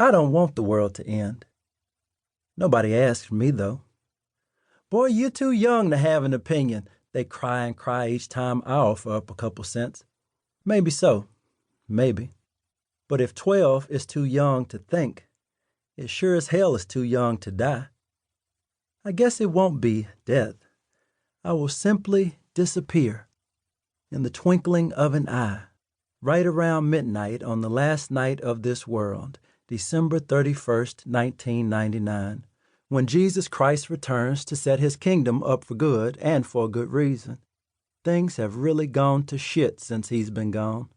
I don't want the world to end. Nobody asked me, though. Boy, you're too young to have an opinion. They cry and cry each time I offer up a couple cents. Maybe so. Maybe. But if 12 is too young to think, it sure as hell is too young to die. I guess it won't be death. I will simply disappear in the twinkling of an eye, right around midnight on the last night of this world, December 31st, 1999, when Jesus Christ returns to set his kingdom up for good and for good reason. Things have really gone to shit since he's been gone.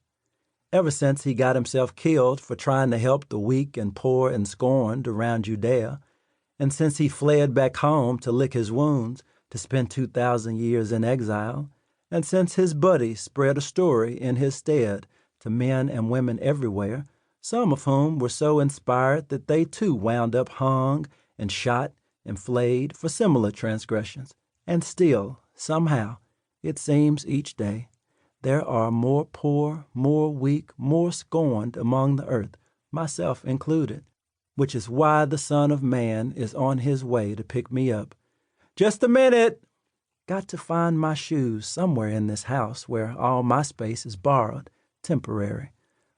Ever since he got himself killed for trying to help the weak and poor and scorned around Judea, and since he fled back home to lick his wounds, to spend 2,000 years in exile, and since his buddies spread a story in his stead to men and women everywhere, some of whom were so inspired that they too wound up hung and shot and flayed for similar transgressions. And still, somehow, it seems each day, there are more poor, more weak, more scorned among the earth, myself included, which is why the Son of Man is on his way to pick me up. Just a minute! Got to find my shoes somewhere in this house where all my space is borrowed, temporary.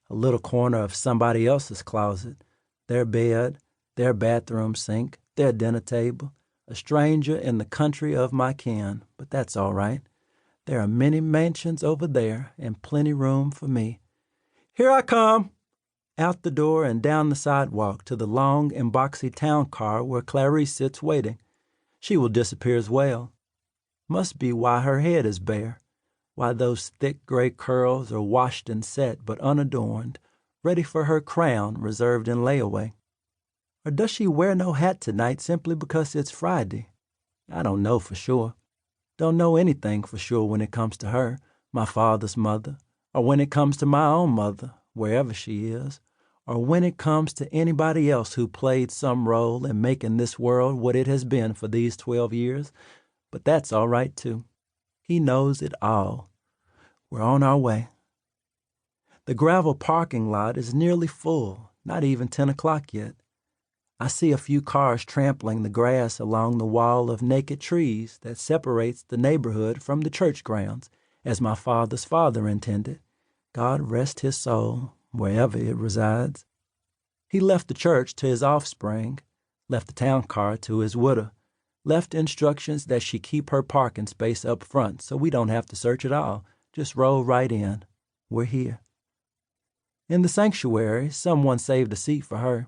A little corner of somebody else's closet, their bed, their bathroom sink, their dinner table, a stranger in the country of my kin, but that's all right. There are many mansions over there and plenty room for me. Here I come! Out the door and down the sidewalk to the long and boxy town car where Clarice sits waiting. She will disappear as well. Must be why her head is bare, why those thick gray curls are washed and set but unadorned, ready for her crown reserved in layaway. Or does she wear no hat tonight simply because it's Friday? I don't know for sure. Don't know anything for sure when it comes to her, my father's mother, or when it comes to my own mother, wherever she is, or when it comes to anybody else who played some role in making this world what it has been for these 12 years. But that's all right, too. He knows it all. We're on our way. The gravel parking lot is nearly full, not even 10 o'clock yet. I see a few cars trampling the grass along the wall of naked trees that separates the neighborhood from the church grounds, as my father's father intended. God rest his soul, wherever it resides. He left the church to his offspring, left the town car to his widow, left instructions that she keep her parking space up front so we don't have to search at all. Just roll right in. We're here. In the sanctuary, someone saved a seat for her.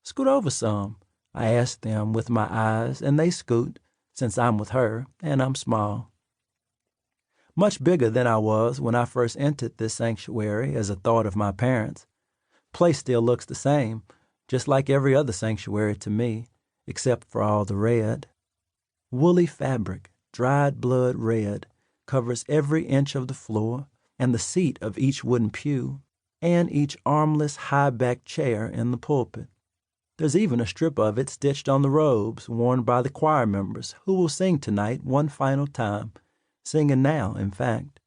Scoot over some, I asked them with my eyes, and they scoot, since I'm with her, and I'm small. Much bigger than I was when I first entered this sanctuary as a thought of my parents. Place still looks the same, just like every other sanctuary to me, except for all the red. Woolly fabric, dried blood red, covers every inch of the floor and the seat of each wooden pew and each armless high-backed chair in the pulpit. There's even a strip of it stitched on the robes worn by the choir members who will sing tonight one final time, singing now, in fact.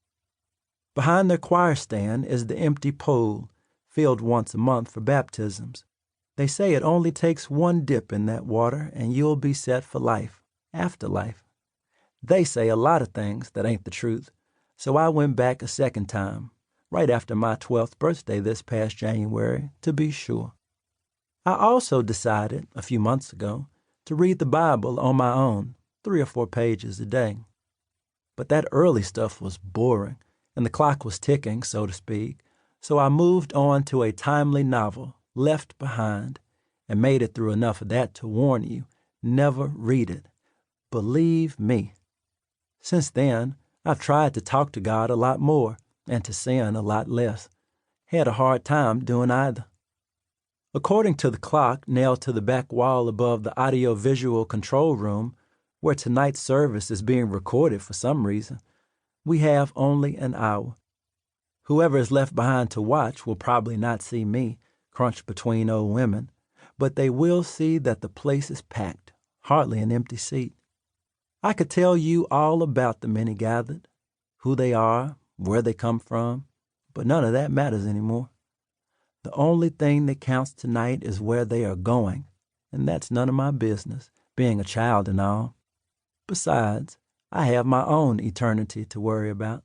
Behind their choir stand is the empty pool, filled once a month for baptisms. They say it only takes one dip in that water and you'll be set for life, afterlife. They say a lot of things that ain't the truth, so I went back a second time, right after my 12th birthday this past January, to be sure. I also decided, a few months ago, to read the Bible on my own, 3 or 4 pages a day. But that early stuff was boring, and the clock was ticking, so to speak, so I moved on to a timely novel, Left Behind, and made it through enough of that to warn you, never read it. Believe me. Since then, I've tried to talk to God a lot more and to sin a lot less. Had a hard time doing either. According to the clock nailed to the back wall above the audio-visual control room, where tonight's service is being recorded for some reason, we have only an hour. Whoever is left behind to watch will probably not see me, crunched between old women, but they will see that the place is packed, hardly an empty seat. I could tell you all about the many gathered, who they are, where they come from, but none of that matters anymore. The only thing that counts tonight is where they are going, and that's none of my business, being a child and all. Besides, I have my own eternity to worry about.